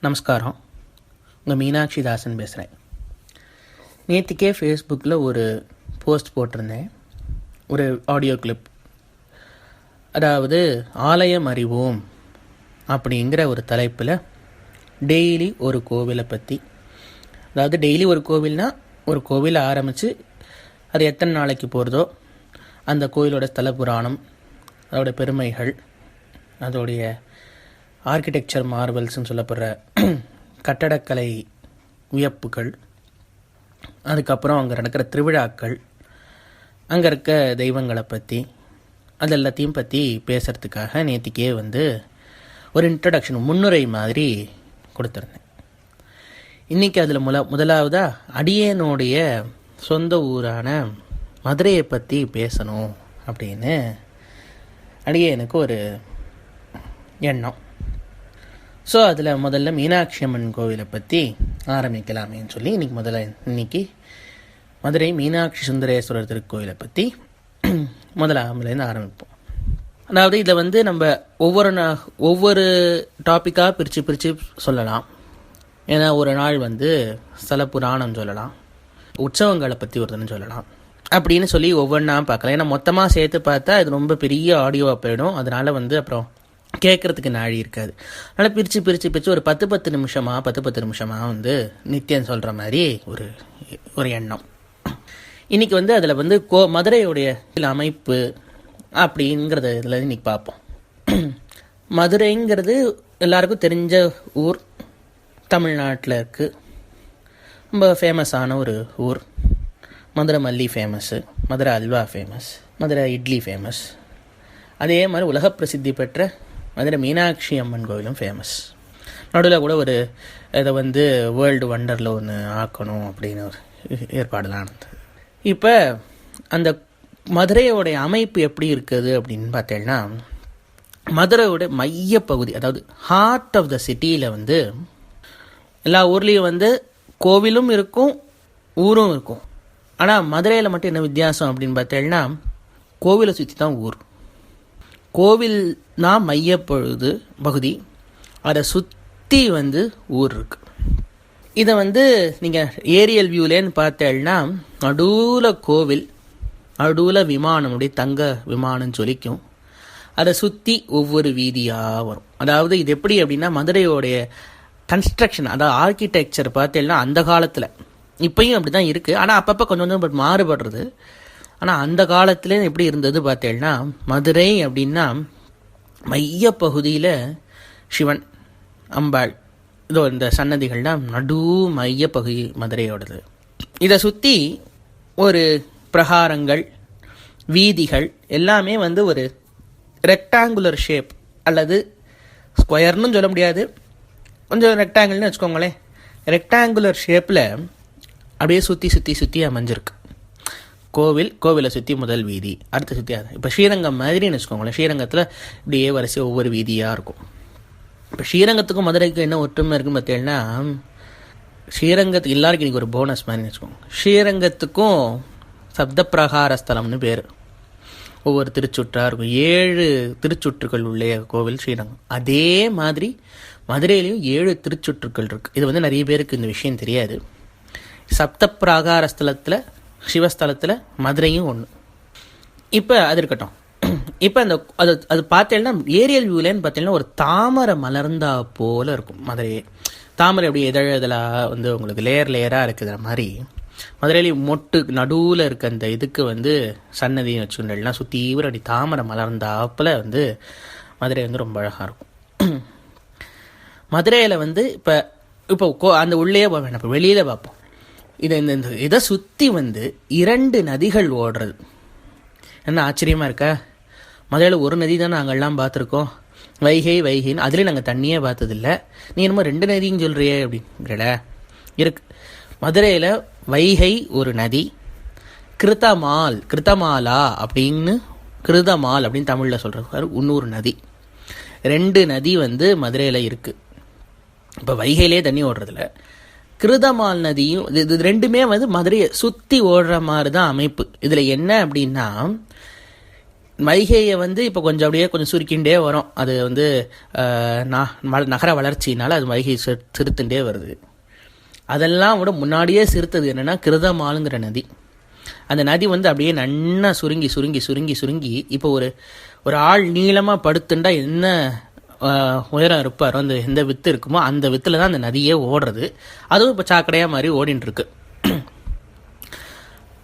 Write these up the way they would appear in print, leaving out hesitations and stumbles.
நமஸ்காரம். உங்கள் மீனாட்சி தாசன் பேசுகிறேன். நேற்றுக்கே ஃபேஸ்புக்கில் ஒரு போஸ்ட் போட்டிருந்தேன், ஒரு ஆடியோ கிளிப். அதாவது ஆலயம் அறிவோம் அப்படிங்கிற ஒரு தலைப்பில் டெய்லி ஒரு கோவிலை பற்றி, அதாவது டெய்லி ஒரு கோவில்னால் ஒரு கோவிலை ஆரம்பித்து அது எத்தனை நாளைக்கு போகிறதோ அந்த கோவிலோட ஸ்தல புராணம், அதோட பெருமைகள், அதோடைய ஆர்கிடெக்சர் மார்வல்ஸ்ன்னு சொல்லப்படுற கட்டடக்கலை வியப்புகள், அதுக்கப்புறம் அங்கே நடக்கிற திருவிழாக்கள், அங்கே இருக்க தெய்வங்களை பற்றி, அது எல்லாத்தையும் பற்றி பேசுகிறதுக்காக நேற்றுக்கே ஒரு இன்ட்ரடக்ஷன், முன்னுரை மாதிரி கொடுத்துருந்தேன். இன்றைக்கி அதில் முதலாவதாக அடியேனுடைய சொந்த ஊரான மதுரையை பற்றி பேசணும் அப்படின்னு அடியேனுக்கு ஒரு எண்ணம். ஸோ அதில் முதல்ல மீனாட்சி அம்மன் கோவிலை பற்றி ஆரம்பிக்கலாமேன்னு சொல்லி இன்னைக்கு மதுரை மீனாட்சி சுந்தரேஸ்வரர் திருக்கோவிலை பற்றி முதலாமலேருந்து ஆரம்பிப்போம். அதாவது இதை நம்ம ஒவ்வொரு டாப்பிக்காக பிரித்து சொல்லலாம். ஏன்னா ஒரு நாள் ஸ்தல புராணம் சொல்லலாம், உற்சவங்களை பற்றி ஒருத்தனை சொல்லலாம், அப்படின்னு சொல்லி ஒவ்வொன்றா பார்க்கலாம். ஏன்னா மொத்தமாக சேர்த்து பார்த்தா இது ரொம்ப பெரிய ஆடியோவாக போயிடும். அதனால் அப்புறம் கேட்குறதுக்கு நாழி இருக்காது. அதனால் பிரித்து ஒரு 10 நிமிஷமாக நித்தியம் சொல்கிற மாதிரி ஒரு எண்ணம். இன்றைக்கி அதில் மதுரையுடைய அமைப்பு அப்படிங்கிறத இதில் இன்றைக்கி பார்ப்போம். மதுரைங்கிறது எல்லாருக்கும் தெரிஞ்ச ஊர், தமிழ்நாட்டில் இருக்குது. ரொம்ப ஃபேமஸான ஒரு ஊர். மதுரை மல்லி famous, Madurai halwa famous, Madurai idli famous. அதே மாதிரி உலக பிரசித்தி பெற்ற மதுரை மீனாட்சி அம்மன் கோவிலும் ஃபேமஸ். நடுவில் கூட இதை வேர்ல்டு வண்டரில் ஒன்று ஆக்கணும் அப்படின்னு ஒரு ஏற்பாடுலாம் இருந்தது. இப்போ அந்த மதுரையோடைய அமைப்பு எப்படி இருக்குது அப்படின்னு பார்த்தீங்கன்னா, மதுரையோட மையப்பகுதி, அதாவது ஹார்ட் ஆஃப் த சிட்டியில் எல்லா ஊர்லேயும் கோவிலும் இருக்கும், ஊரும் இருக்கும். ஆனால் மதுரையில் மட்டும் என்ன வித்தியாசம் அப்படின்னு பார்த்தீங்கன்னா, கோவிலை சுற்றி தான் ஊர். கோவில்னா மையப்பொழுது பகுதி, அதை சுற்றி ஊர் இருக்கு. இதை நீங்கள் ஏரியல் வியூலேன்னு பார்த்தேன்னா, நடுவில் கோவில், நடுவில் விமானமுடைய தங்க விமானம் ஜொலிக்கும். அதை சுற்றி ஒவ்வொரு வீதியாக வரும். அதாவது இது எப்படி அப்படின்னா, மதுரையோடைய கன்ஸ்ட்ரக்ஷன், அதாவது ஆர்கிடெக்சர் பார்த்தேன்னா அந்த காலத்தில், இப்பயும் அப்படி தான் இருக்குது, ஆனால் அப்பப்போ கொஞ்சம் மாறுபடுறது. ஆனால் அந்த காலத்துல எப்படி இருந்தது பார்த்தேன்னா, மதுரை அப்படின்னா மையப்பகுதியில் சிவன், அம்பாள், இதோ இந்த சன்னதிகள்லாம் நடு மையப்பகுதி மதுரையோடது. இதை சுற்றி ஒரு பிரகாரங்கள், வீதிகள் எல்லாமே ஒரு ரெக்டாங்குலர் ஷேப், அல்லது ஸ்கொயர்னு சொல்ல முடியாது, கொஞ்சம் ரெக்டாங்கிள்னு வச்சுக்கோங்களேன். ரெக்டாங்குலர் ஷேப்பில் அப்படியே சுற்றி அமைஞ்சிருக்கு. கோவிலை சுற்றி முதல் வீதி, அடுத்த சுற்றி அது. இப்போ ஸ்ரீரங்கம் மாதிரின்னு வச்சுக்கோங்களேன். ஸ்ரீரங்கத்தில் இப்படியே வரிசை ஒவ்வொரு வீதியாக இருக்கும். இப்போ ஸ்ரீரங்கத்துக்கும் மதுரைக்கும் என்ன ஒற்றுமை இருக்குன்னு பார்த்தீங்கன்னா, ஸ்ரீரங்கத்துக்கு எல்லாருக்கும் இன்றைக்கி ஒரு போனஸ் மாதிரி வச்சுக்கோங்க. ஸ்ரீரங்கத்துக்கும் சப்த ஸ்தலம்னு பேர். ஒவ்வொரு திருச்சுற்றாக இருக்கும். 7 திருச்சுற்றுக்கள் உள்ள கோவில் ஸ்ரீரங்கம். அதே மாதிரி மதுரையிலையும் 7 திருச்சுற்றுக்கள் இருக்குது. இது நிறைய பேருக்கு இந்த விஷயம் தெரியாது. சப்த ஸ்தலத்தில், சிவஸ்தலத்தில் மதுரையும் ஒன்று. இப்போ அது இருக்கட்டும். இப்போ அது பார்த்தேன்னா, ஏரியல் வியூலேன்னு பார்த்தீங்கன்னா ஒரு தாமரை மலர்ந்தா போல் இருக்கும் மதுரையே. தாமரை அப்படி இதழலாக உங்களுக்கு லேயராக இருக்குற மாதிரி மதுரையிலேயும் மொட்டு நடுவில் இருக்க அந்த இதுக்கு சன்னதியும் வச்சுக்கிட்டா சுற்றி அப்படி தாமரை மலர்ந்தாப்பில் மதுரை ரொம்ப அழகாக இருக்கும். மதுரையில் இப்போ அந்த உள்ளே போக வேண்டாம், இப்போ வெளியில் பார்ப்போம். இதை சுற்றி 2 நதிகள் ஓடுறது. என்ன ஆச்சரியமாக இருக்கா? மதுரையில் ஒரு நதி தான் நாங்கள்லாம் பார்த்துருக்கோம், வைகைன்னு. அதுலேயும் நாங்கள் தண்ணியே பார்த்ததில்ல. நீ என்னமோ 2 நதின்னு சொல்கிறியே அப்படிங்கிற இருக்கு. மதுரையில் வைகை ஒரு நதி, கிருத்தமாலா அப்படின்னு தமிழில் சொல்கிற இன்னொரு நதி. 2 நதி மதுரையில் இருக்குது. இப்போ வைகையிலே தண்ணி ஓடுறதில்ல, கிருதமால் நதியும் இது ரெண்டுமே மதுரையை சுற்றி ஓடுற மாதிரி தான் அமைப்பு. இதில் என்ன அப்படின்னா, வைகையை வந்து இப்போ கொஞ்சம் அப்படியே கொஞ்சம் சுருக்கின்றே வரும். அது வந்து நகர வளர்ச்சினால அது வைகை சிறுத்துண்டே வருது. அதெல்லாம் விட முன்னாடியே சிறுத்தது என்னென்னா கிருதமாலுங்கிற நதி. அந்த நதி வந்து அப்படியே நன்னா சுருங்கி சுருங்கி சுருங்கி சுருங்கி இப்போ ஒரு ஆள் நீளமாக படுத்துண்டா என்ன உயரம் இருப்பாரோ, அந்த எந்த வித்து இருக்குமோ அந்த வித்தில் தான் அந்த நதியே ஓடுறது. அதுவும் இப்போ சாக்கடையாக மாதிரி ஓடின்னு இருக்கு.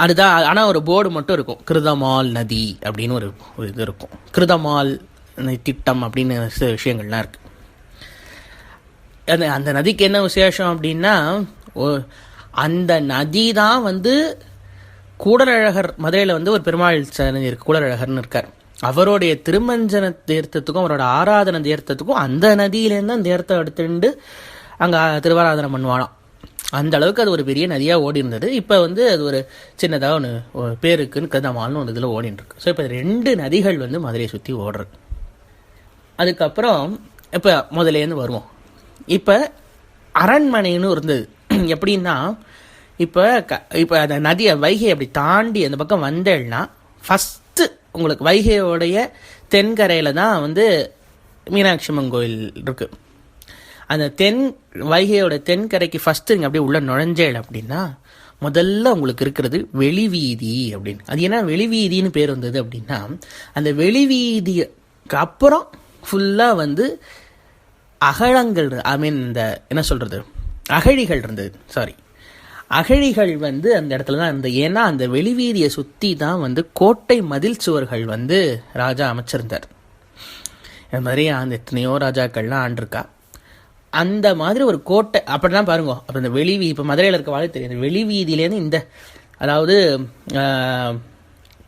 அதுதான். ஆனால் ஒரு போர்டு மட்டும் இருக்கும், கிருதமால் நதி அப்படின்னு ஒரு இது இருக்கும். கிருதமால் திட்டம் அப்படின்னு சில விஷயங்கள்லாம் இருக்குது. அந்த நதிக்கு என்ன விசேஷம் அப்படின்னா, அந்த நதி தான் வந்து கூடலழகர், மதுரையில் வந்து ஒரு பெருமாள் சன்னதி இருக்கு, கூடலழகர்னு இருக்கார். அவருடைய திருமஞ்சன தீர்த்தத்துக்கும் அவரோட ஆராதனை தீர்த்தத்துக்கும் அந்த நதியிலேருந்து அந்த தீர்த்தம் எடுத்துட்டு அங்கே திருவாராதனை பண்ணுவானாம். அந்த அளவுக்கு அது ஒரு பெரிய நதியாக ஓடி இருந்தது. இப்போ வந்து அது ஒரு சின்னதாக ஒன்று பேருக்குன்னு கிருதமால்னு ஒரு இதில் ஓடின்னு இருக்கு. ஸோ இப்போ 2 நதிகள் வந்து மதுரையை சுற்றி ஓடுறது. அதுக்கப்புறம் இப்போ முதலேருந்து வருவோம். இப்போ அரண்மனைன்னு இருந்தது. எப்படின்னா இப்போ அந்த நதியை வைகை அப்படி தாண்டி அந்த பக்கம் வந்தேன்னா ஃபஸ்ட்டு உங்களுக்கு வைகையோடைய தென்கரையில் தான் வந்து மீனாட்சி அம்மன் கோயில் இருக்குது. அந்த வைகையோட தென்கரைக்கு ஃபஸ்ட்டு நீங்கள் அப்படியே உள்ளே நுழைஞ்சேள் அப்படின்னா முதல்ல உங்களுக்கு இருக்கிறது வெளிவீதி அப்படின்னு. அது ஏன்னா வெளிவீதின்னு பேர் வந்தது அப்படின்னா, அந்த வெளிவீதிக்கு அப்புறம் ஃபுல்லாக வந்து அகழங்கள், இந்த என்ன சொல்கிறது, அகழிகள் இருந்தது. அகழிகள் வந்து அந்த இடத்துல தான் இருந்தது. ஏன்னா அந்த வெளிவீதியை சுற்றி தான் வந்து கோட்டை மதில் சுவர்கள் வந்து ராஜா அமைச்சிருந்தார். அது மாதிரி அந்த எத்தனையோ ராஜாக்கள்லாம் ஆண்டிருக்கா. அந்த மாதிரி ஒரு கோட்டை அப்படி தான் பாருங்க. அப்போ இந்த இப்போ மதுரையில் இருக்க வாழ்க்கை தெரியும். வெளிவீதியிலேருந்து அதாவது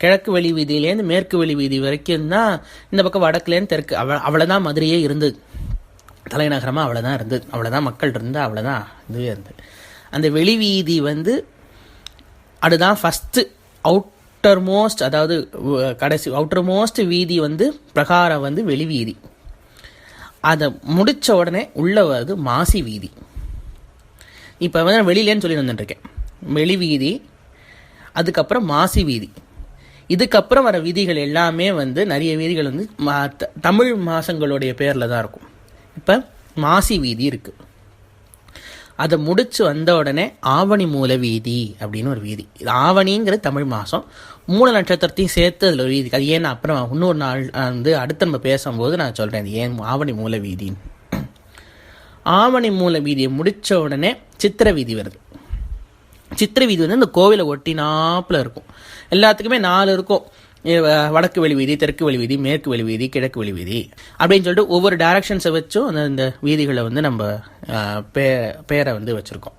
கிழக்கு வெளிவீதியிலேருந்து மேற்கு வெளிவீதி வரைக்கும் தான், இந்த பக்கம் வடக்குலேருந்து தெற்கு அவ்வளோதான் மதுரையே இருந்தது. தலைநகரமாக அவ்வளோதான் இருந்தது, அவ்வளோதான் மக்கள் இருந்தால், அவ்வளோதான் இதுவே இருந்தது. அந்த வெளிவீதி வந்து அதுதான் ஃபஸ்ட்டு அவுட்டர் மோஸ்ட், அதாவது கடைசி அவுட்டர் மோஸ்ட் வீதி வந்து பிரகாரம் வந்து வெளிவீதி. அதை முடித்த உடனே உள்ள வருது மாசி வீதி. இப்போ வந்து நான் வெளியிலேன்னு சொல்லி வந்துட்டுருக்கேன். வெளிவீதி, அதுக்கப்புறம் மாசி வீதி. இதுக்கப்புறம் வர வீதிகள் எல்லாமே வந்து நிறைய வீதிகள் வந்து தமிழ் மாதங்களுடைய பேரில் தான் இருக்கும். இப்போ மாசி வீதி இருக்குது. அதை முடிச்சு வந்த உடனே ஆவணி மூல வீதி அப்படின்னு ஒரு வீதி. இது ஆவணிங்கிறது தமிழ் மாதம், 3 நட்சத்திரத்தையும் சேர்த்து அதில் ஒரு வீதி. அது ஏன் அப்புறம் இன்னொரு நாள் வந்து அடுத்து நம்ம பேசும்போது நான் சொல்கிறேன் அது ஏன் ஆவணி மூல வீதின்னு. ஆவணி மூல வீதியை முடித்த உடனே சித்திரை வீதி வருது. சித்திரை வீதி வந்து இந்த கோவிலை ஒட்டினாப்பில் இருக்கும். எல்லாத்துக்குமே 4 இருக்கும். வடக்கு வெளிவீதி, தெற்கு வெளிவீதி, மேற்கு வெளிவீதி, கிழக்கு வெளிவீதி அப்படின்னு சொல்லிட்டு ஒவ்வொரு டைரக்ஷன்ஸை வச்சும் அந்த வீதிகளை வந்து நம்ம பேரை வந்து வச்சுருக்கோம்.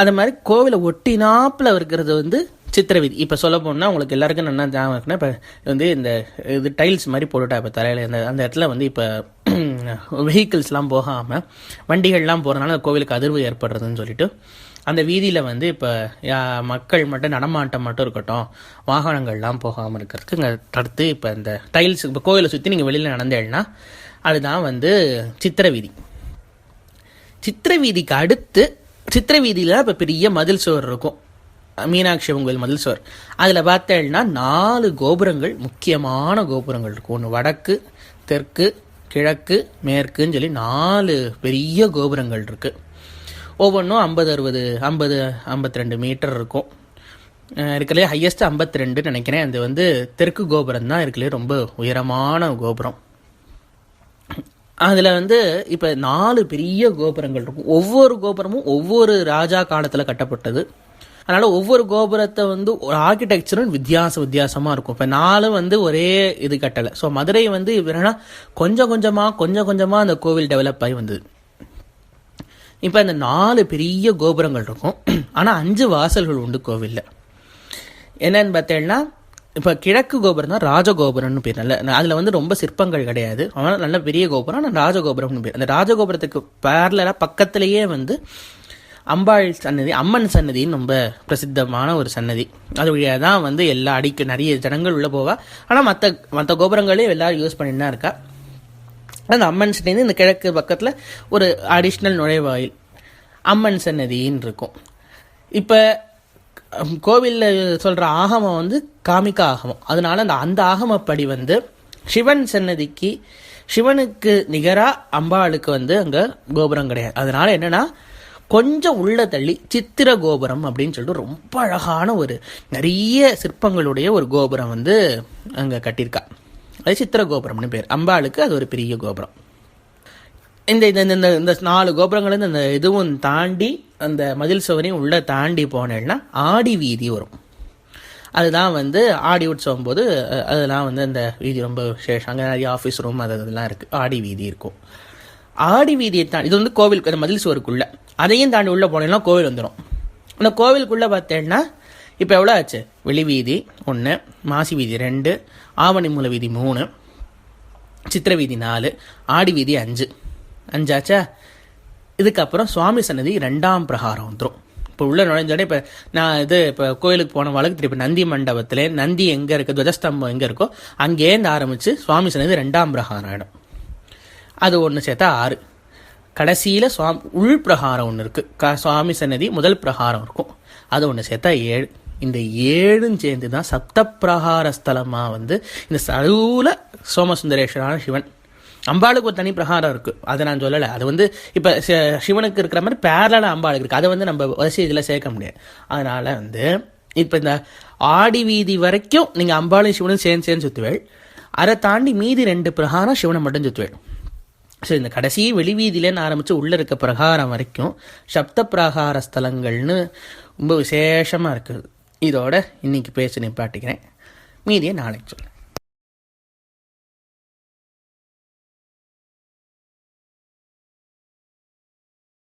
அது மாதிரி கோவிலை ஒட்டினாப்பில் இருக்கிறது வந்து சித்திரை வீதி. இப்போ சொல்ல போனால் உங்களுக்கு எல்லாருக்கும் என்ன ஞாபகம் இருக்குன்னா, இப்போ வந்து இது டைல்ஸ் மாதிரி போட்டுட்டா இப்போ தரையில் அந்த இடத்துல வந்து இப்போ வெஹிக்கிள்ஸ்லாம் போகாமல் வண்டிகள்லாம் போகிறதுனால அந்த கோவிலுக்கு அதிர்வு ஏற்படுறதுன்னு சொல்லிட்டு அந்த வீதியில் வந்து இப்போ மக்கள் மட்டும் நடமாட்டம் மட்டும் இருக்கட்டும், வாகனங்கள்லாம் போகாமல் இருக்கிறதுக்கு இங்கே தடுத்து இப்போ இந்த டைல்ஸ் இப்போ கோவிலை சுற்றி நீங்கள் வெளியில் நடந்தேன்னா அதுதான் வந்து சித்திரை வீதி. சித்திரை வீதிக்கு அடுத்து சித்திரை வீதியில் இப்போ பெரிய மதில் சுவர் இருக்கும், மீனாட்சி அம்மன் கோயில் மதில் சுவர். அதில் பார்த்தேன்னா 4 கோபுரங்கள், முக்கியமான கோபுரங்கள் இருக்கும். ஒன்று வடக்கு, தெற்கு, கிழக்கு, மேற்குன்னு சொல்லி 4 பெரிய கோபுரங்கள் இருக்குது. ஒவ்வொன்றும் 50-52 மீட்டர் இருக்கும். இருக்கலே ஹையஸ்ட் 52 நினைக்கிறேன். அது வந்து தெற்கு கோபுரம் தான் இருக்கலே ரொம்ப உயரமான கோபுரம். அதில் வந்து இப்போ 4 பெரிய கோபுரங்கள் இருக்கும். ஒவ்வொரு கோபுரமும் ஒவ்வொரு ராஜா காலத்தில் கட்டப்பட்டது. அதனால் ஒவ்வொரு கோபுரத்தை வந்து ஒரு ஆர்கிடெக்சரும் வித்தியாசமாக இருக்கும். இப்போ 4 வந்து ஒரே இது கட்டலை. ஸோ மதுரை வந்து என்னன்னா கொஞ்சம் கொஞ்சமாக அந்த கோவில் டெவலப் ஆகி வந்தது. இப்போ அந்த 4 பெரிய கோபுரங்கள் இருக்கும். ஆனால் 5 வாசல்கள் உண்டு கோவிலில். என்னன்னு பார்த்தேன்னா, இப்போ கிழக்கு கோபுரம் தான் ராஜகோபுரம்னு பேர். அதில் வந்து ரொம்ப சிற்பங்கள் கிடையாது, ஆனால் நல்ல பெரிய கோபுரம், ஆனால் ராஜகோபுரம்னு பேர். அந்த ராஜகோபுரத்துக்கு பேரலாக பக்கத்திலேயே வந்து அம்பாள் சன்னதி, அம்மன் சன்னதின்னு ரொம்ப பிரசித்தமான ஒரு சன்னதி. அது வழியாக தான் வந்து எல்லா நிறைய ஜனங்கள் உள்ளே போவா. ஆனால் மற்ற கோபுரங்களே எல்லாரும் யூஸ் பண்ணிட்டு தான் இருக்கா. அந்த அம்மன் சன்னதி இந்த கிழக்கு பக்கத்தில் ஒரு அடிஷ்னல் நுழைவாயில் அம்மன் சன்னதின்னு இருக்கும். இப்போ கோவிலில் சொல்கிற ஆகமம் வந்து காமிக்க ஆகமம். அதனால அந்த ஆகமப்படி வந்து சிவன் சன்னதிக்கு சிவனுக்கு நிகராக அம்பாளுக்கு வந்து அங்கே கோபுரம் கிடையாது. அதனால என்னென்னா கொஞ்சம் உள்ள தள்ளி சித்திர கோபுரம் அப்படின்னு சொல்லிட்டு ரொம்ப அழகான ஒரு நிறைய சிற்பங்களுடைய ஒரு கோபுரம் வந்து அங்கே கட்டியிருக்கா. அது சித்திர கோபுரம்னு பேர். அம்பாளுக்கு அது ஒரு பெரிய கோபுரம். இந்த இந்த இந்த 4 கோபுரங்கள் இந்த இதுவும் தாண்டி அந்த மதில் சுவரையும் உள்ளே தாண்டி போனேன்னா ஆடி வீதி வரும். அதுதான் வந்து ஆடி உற்சவம் போது அதெல்லாம் வந்து அந்த வீதி ரொம்ப விசேஷம். அங்கே நிறைய ஆஃபீஸ் ரூம் அதெல்லாம் இருக்குது. ஆடி வீதி இருக்கும். ஆடி வீதியை தாண்டி இது வந்து கோவில் அந்த மதில் சுவருக்குள்ளே, அதையும் தாண்டி உள்ளே போனேன்னா கோவில் வந்துடும். அந்த கோவிலுக்குள்ளே பார்த்தேன்னா இப்போ எவ்வளோ ஆச்சு? வெளி வீதி 1, மாசி வீதி 2, ஆவணி மூல வீதி 3, சித்திர வீதி 4, ஆடி வீதி 5 ஆச்சா? இதுக்கப்புறம் சுவாமி சன்னதி 2ஆம் பிரகாரம் வந்துடும். இப்போ உள்ள நுழைஞ்சோடனே இப்போ நான் இப்போ கோயிலுக்கு போன வழக்கு இப்போ நந்தி மண்டபத்தில் நந்தி எங்கே இருக்குது, துவஜஸ்தம்பம் எங்கே இருக்கோ அங்கேருந்து ஆரம்பித்து சுவாமி சன்னதி 2ஆம் பிரகாரம் ஆகிடும். அது ஒன்று சேர்த்தா 6. கடைசியில் உள் பிரகாரம் ஒன்று இருக்குது. சுவாமி சன்னதி முதல் பிரகாரம் இருக்கும். அது ஒன்று சேர்த்தா 7. இந்த 7 சேர்ந்து தான் சப்த பிரகார ஸ்தலமாக வந்து இந்த சருவில் சோமசுந்தரேஸ்வரான சிவன். அம்பாளுக்கு ஒரு தனி பிரகாரம் இருக்குது, அதை நான் சொல்லலை. அது வந்து இப்போ சிவனுக்கு இருக்கிற மாதிரி பேரலான அம்பாளுக்கு இருக்குது. அதை வந்து நம்ம வரிசை இதில் சேர்க்க முடியாது. அதனால் வந்து இப்போ இந்த ஆடி வீதி வரைக்கும் நீங்கள் அம்பாளும் சிவனும் சேர்ந்து சுற்றுவேள். அதை தாண்டி மீதி 2 பிரகாரம் சிவனை மட்டும் சுற்றுவேள். ஸோ இந்த கடைசி வெளி வீதியிலேன்னு ஆரம்பித்து உள்ளே இருக்க பிரகாரம் வரைக்கும் சப்த பிரகார ஸ்தலங்கள்னு ரொம்ப விசேஷமாக இருக்குது. இதோட இன்றைக்கி பேசி நிப்பாட்டிக்கிறேன். மீதியை நாளைக்கு சொல்லுங்கள்.